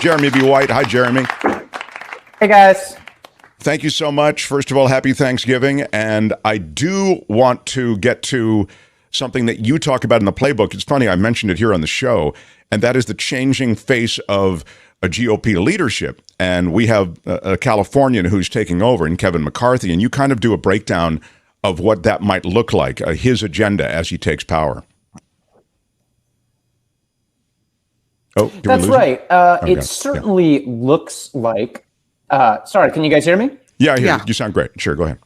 Jeremy B. White. Hi, Jeremy. Hey, guys. Thank you so much. First of all, happy Thanksgiving. And I do want to get to something that you talk about in the Playbook. It's funny, I mentioned it here on the show, and that is the changing face of a GOP leadership. And we have a Californian who's taking over, in Kevin McCarthy, and you kind of do a breakdown of what that might look like, his agenda as he takes power. Oh, that's right. It certainly looks like. Sorry, can you guys hear me? Yeah, I hear you. You sound great. Sure, go ahead.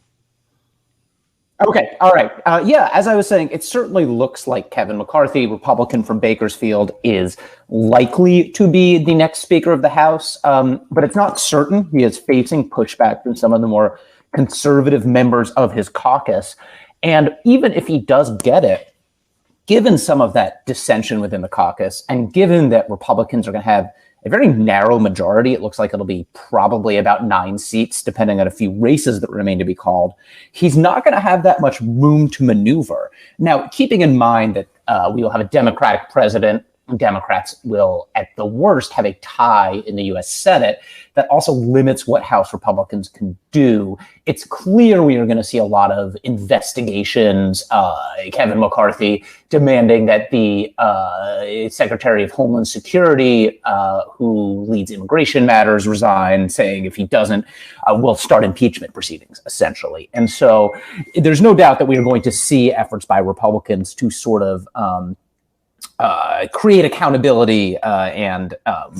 Okay, all right. Yeah, as I was saying, it certainly looks like Kevin McCarthy, Republican from Bakersfield, is likely to be the next Speaker of the House, but it's not certain. He is facing pushback from some of the more conservative members of his caucus. And even if he does get it, given some of that dissension within the caucus, and given that Republicans are going to have a very narrow majority, it looks like it'll be probably about 9 seats, depending on a few races that remain to be called, he's not going to have that much room to maneuver. Now, keeping in mind that we will have a Democratic president, Democrats will, at the worst, have a tie in the U.S. Senate. That also limits what House Republicans can do. It's clear we are going to see a lot of investigations. Kevin McCarthy demanding that the Secretary of Homeland Security, who leads immigration matters, resign, saying if he doesn't, we'll start impeachment proceedings, essentially. And so there's no doubt that we are going to see efforts by Republicans to sort of create accountability and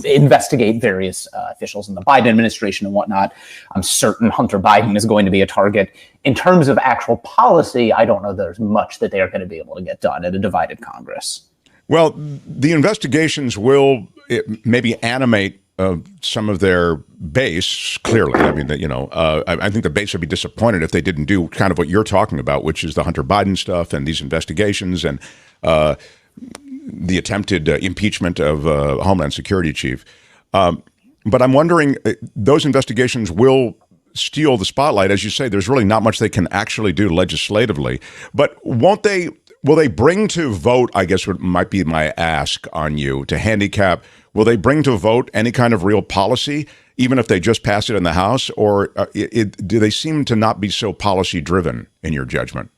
investigate various officials in the Biden administration and whatnot. I'm certain Hunter Biden is going to be a target. In terms of actual policy, I don't know there's much that they are going to be able to get done at a divided Congress. Well, the investigations will maybe animate some of their base, clearly. I mean, I think the base would be disappointed if they didn't do kind of what you're talking about, which is the Hunter Biden stuff and these investigations and the attempted impeachment of Homeland Security chief. But I'm wondering, those investigations will steal the spotlight. As you say, there's really not much they can actually do legislatively. But will they bring to vote, I guess what might be my ask on you to handicap, will they bring to vote any kind of real policy, even if they just pass it in the House? Or do they seem to not be so policy driven in your judgment?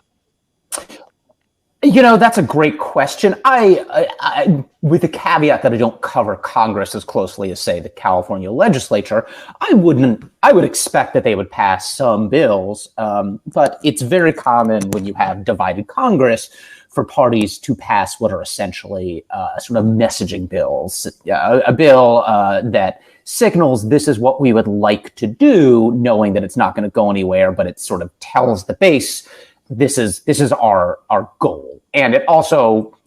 You know, that's a great question. I with the caveat that I don't cover Congress as closely as, say, the California legislature, I would expect that they would pass some bills. But it's very common when you have divided Congress for parties to pass what are essentially sort of messaging bills, a bill that signals this is what we would like to do, knowing that it's not going to go anywhere, but it sort of tells the base this is our goal. And it also,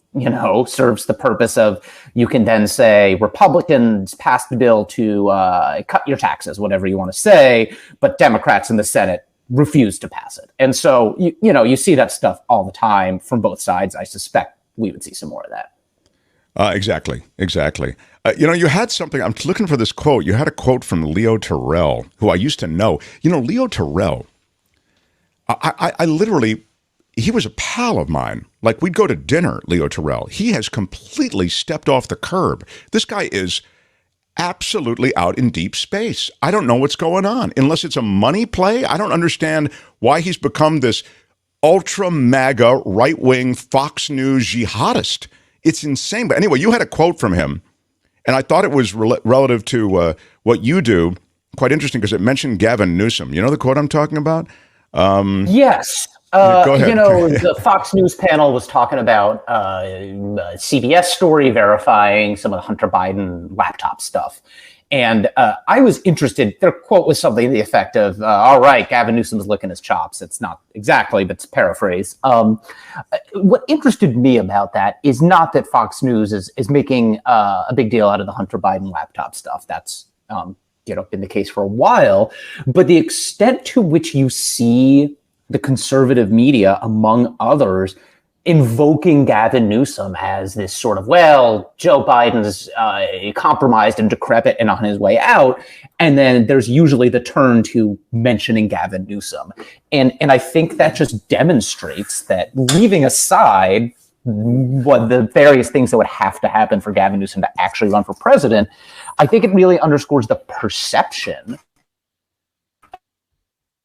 serves the purpose of, you can then say Republicans passed the bill to cut your taxes, whatever you want to say, but Democrats in the Senate refuse to pass it. And so, you see that stuff all the time from both sides. I suspect we would see some more of that. Exactly. You had something, I'm looking for this quote. You had a quote from Leo Terrell, who I used to know. Leo Terrell, I literally, he was a pal of mine. Like, we'd go to dinner, Leo Terrell. He has completely stepped off the curb. This guy is absolutely out in deep space. I don't know what's going on, unless it's a money play. I don't understand why he's become this ultra MAGA right-wing Fox News jihadist. It's insane. But anyway, you had a quote from him, and I thought it was relative to what you do. Quite interesting, because it mentioned Gavin Newsom. You know the quote I'm talking about? Yes. Go ahead. The Fox News panel was talking about CBS story verifying some of the Hunter Biden laptop stuff. And I was interested. Their quote was something to the effect of, all right, Gavin Newsom's licking his chops. It's not exactly, but it's paraphrase. What interested me about that is not that Fox News is making a big deal out of the Hunter Biden laptop stuff. That's been the case for a while. But the extent to which you see the conservative media, among others, invoking Gavin Newsom as this sort of, well, Joe Biden's compromised and decrepit and on his way out. And then there's usually the turn to mentioning Gavin Newsom. And I think that just demonstrates that, leaving aside what the various things that would have to happen for Gavin Newsom to actually run for president, I think it really underscores the perception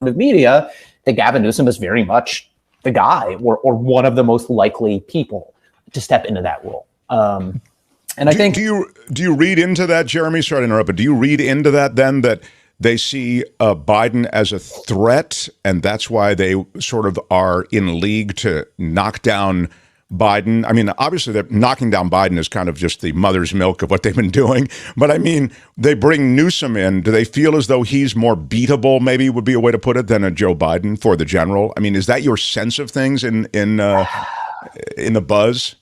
of media that Gavin Newsom is very much the guy or one of the most likely people to step into that role. And I think, do you read into that, Jeremy? Sorry to interrupt, but do you read into that then that they see Biden as a threat, and that's why they sort of are in league to knock down Biden? I mean, obviously, that knocking down Biden is kind of just the mother's milk of what they've been doing. But I mean, they bring Newsom in. Do they feel as though he's more beatable, maybe would be a way to put it, than a Joe Biden for the general? I mean, is that your sense of things in the buzz?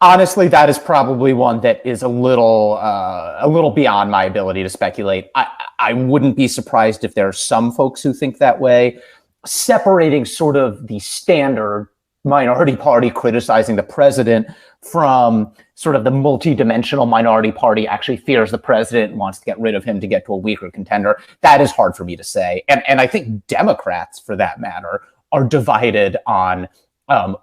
Honestly, that is probably one that is a little beyond my ability to speculate. I wouldn't be surprised if there are some folks who think that way. Separating sort of the standard minority party criticizing the president from sort of the multi-dimensional minority party actually fears the president and wants to get rid of him to get to a weaker contender, that is hard for me to say. And I think Democrats, for that matter, are divided on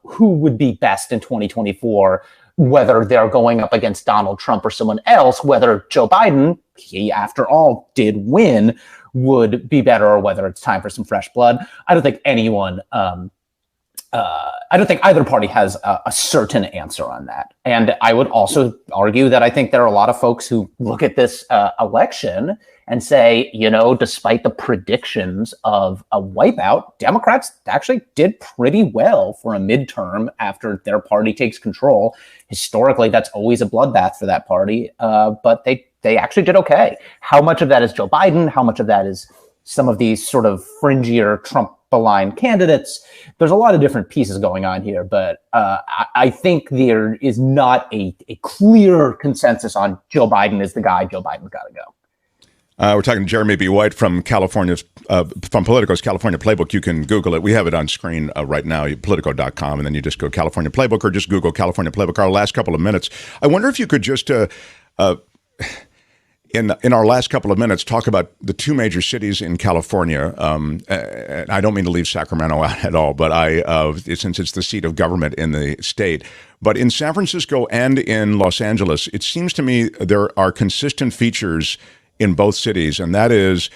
who would be best in 2024, whether they're going up against Donald Trump or someone else, whether Joe Biden, he, after all, did win, would be better, or whether it's time for some fresh blood. I don't think anyone, I don't think either party has a certain answer on that. And I would also argue that I think there are a lot of folks who look at this election and say, you know, despite the predictions of a wipeout, Democrats actually did pretty well for a midterm after their party takes control. Historically, that's always a bloodbath for that party, but they actually did okay. How much of that is Joe Biden? How much of that is some of these sort of fringier Trump-aligned candidates? There's a lot of different pieces going on here, but I think there is not a clear consensus on Joe Biden is the guy. Joe Biden's got to go. We're talking to Jeremy B. White from from Politico's California Playbook. You can Google it. We have it on screen right now, Politico.com, and then you just go California Playbook or just Google California Playbook. Our last couple of minutes, I wonder if you could just, in our last couple of minutes, talk about the two major cities in California. And I don't mean to leave Sacramento out at all, but since it's the seat of government in the state. But in San Francisco and in Los Angeles, it seems to me there are consistent features in both cities, and that is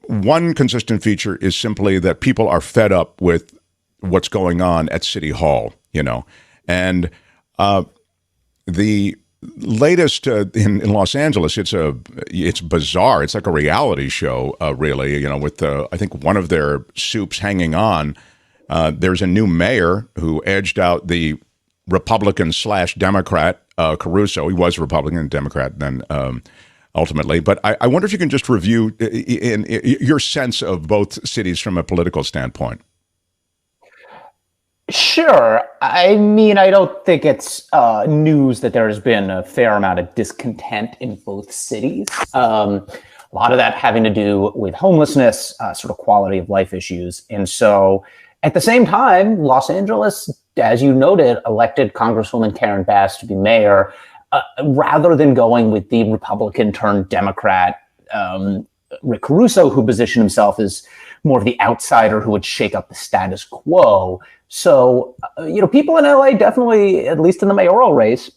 one consistent feature is simply that people are fed up with what's going on at City Hall, you know, and the latest in Los Angeles, it's bizarre. It's like a reality show, really, you know, with I think one of their soups hanging on. There's a new mayor who edged out the Republican/Democrat Caruso. He was Republican and Democrat then. Ultimately. But I wonder if you can just review in your sense of both cities from a political standpoint. Sure. I mean, I don't think it's news that there has been a fair amount of discontent in both cities. A lot of that having to do with homelessness, sort of quality of life issues. And so at the same time, Los Angeles, as you noted, elected Congresswoman Karen Bass to be mayor. Rather than going with the Republican turned Democrat Rick Caruso, who positioned himself as more of the outsider who would shake up the status quo. So, you know, people in LA definitely, at least in the mayoral race,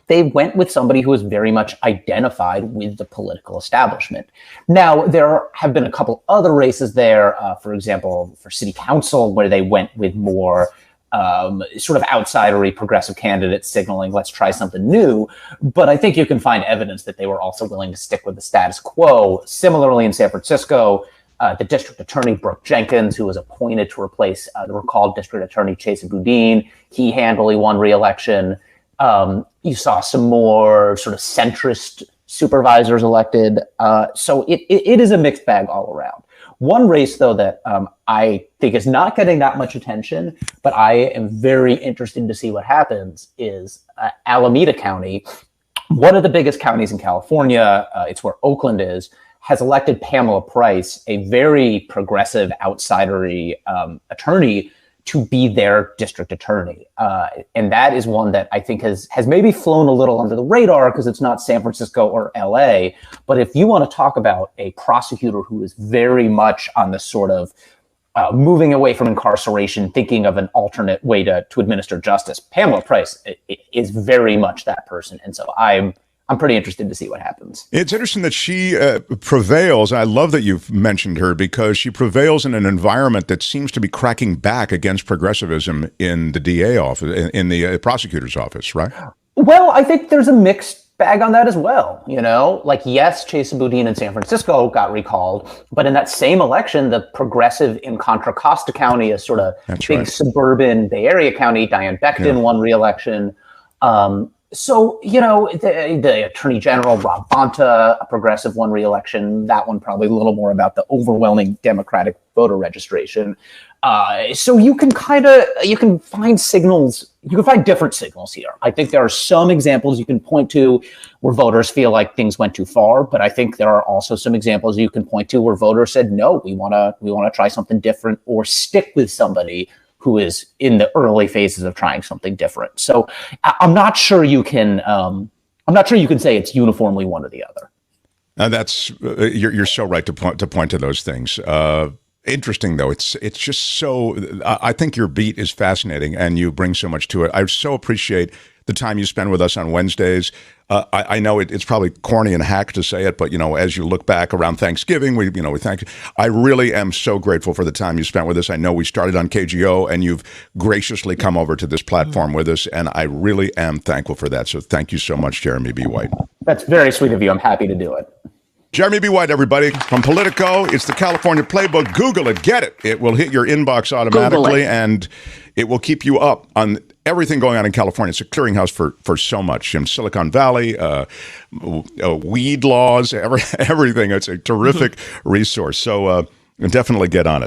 they went with somebody who was very much identified with the political establishment. Now, there have been a couple other races there, for example, for city council, where they went with more sort of outsidery progressive candidates signaling, let's try something new. But I think you can find evidence that they were also willing to stick with the status quo. Similarly, in San Francisco, the district attorney, Brooke Jenkins, who was appointed to replace the recalled district attorney, Chesa Boudin, he handily won re-election. You saw some more sort of centrist supervisors elected. So it is a mixed bag all around. One race, though, that I think is not getting that much attention, but I am very interested to see what happens, is Alameda County, one of the biggest counties in California. It's where Oakland is, has elected Pamela Price, a very progressive, outsidery attorney, to be their district attorney. And that is one that I think has maybe flown a little under the radar because it's not San Francisco or LA. But if you want to talk about a prosecutor who is very much on the sort of moving away from incarceration, thinking of an alternate way to administer justice. Pamela Price is very much that person. And so I'm pretty interested to see what happens. It's interesting that she prevails. I love that you've mentioned her because she prevails in an environment that seems to be cracking back against progressivism in the DA office, in the prosecutor's office, right? Well, I think there's a mixed bag on that as well. Like, yes, Chesa Boudin in San Francisco got recalled, but in that same election, the progressive in Contra Costa County, a sort of big suburban Bay Area county, Diane Becton won re-election. So, the Attorney General, Rob Bonta, a progressive, won re-election. That one probably a little more about the overwhelming Democratic voter registration. So you can find signals, you can find different signals here. I think there are some examples you can point to where voters feel like things went too far, but I think there are also some examples you can point to where voters said, no, we want to try something different or stick with somebody who is in the early phases of trying something different. So I'm not sure you can say it's uniformly one or the other. That's you're so right to point to those things. Interesting, though. It's just so. I think your beat is fascinating, and you bring so much to it. I so appreciate the time you spend with us on Wednesdays. I know it's probably corny and hack to say it, but as you look back around Thanksgiving, we thank you. I really am so grateful for the time you spent with us. I know we started on KGO, and you've graciously come over to this platform with us, and I really am thankful for that. So thank you so much, Jeremy B. White. That's very sweet of you. I'm happy to do it. Jeremy B. White, everybody, from Politico. It's the California Playbook. Google it. Get it. It will hit your inbox automatically, and it will keep you up on everything going on in California. It's a clearinghouse for so much. In Silicon Valley, weed laws, everything. It's a terrific resource. So definitely get on it.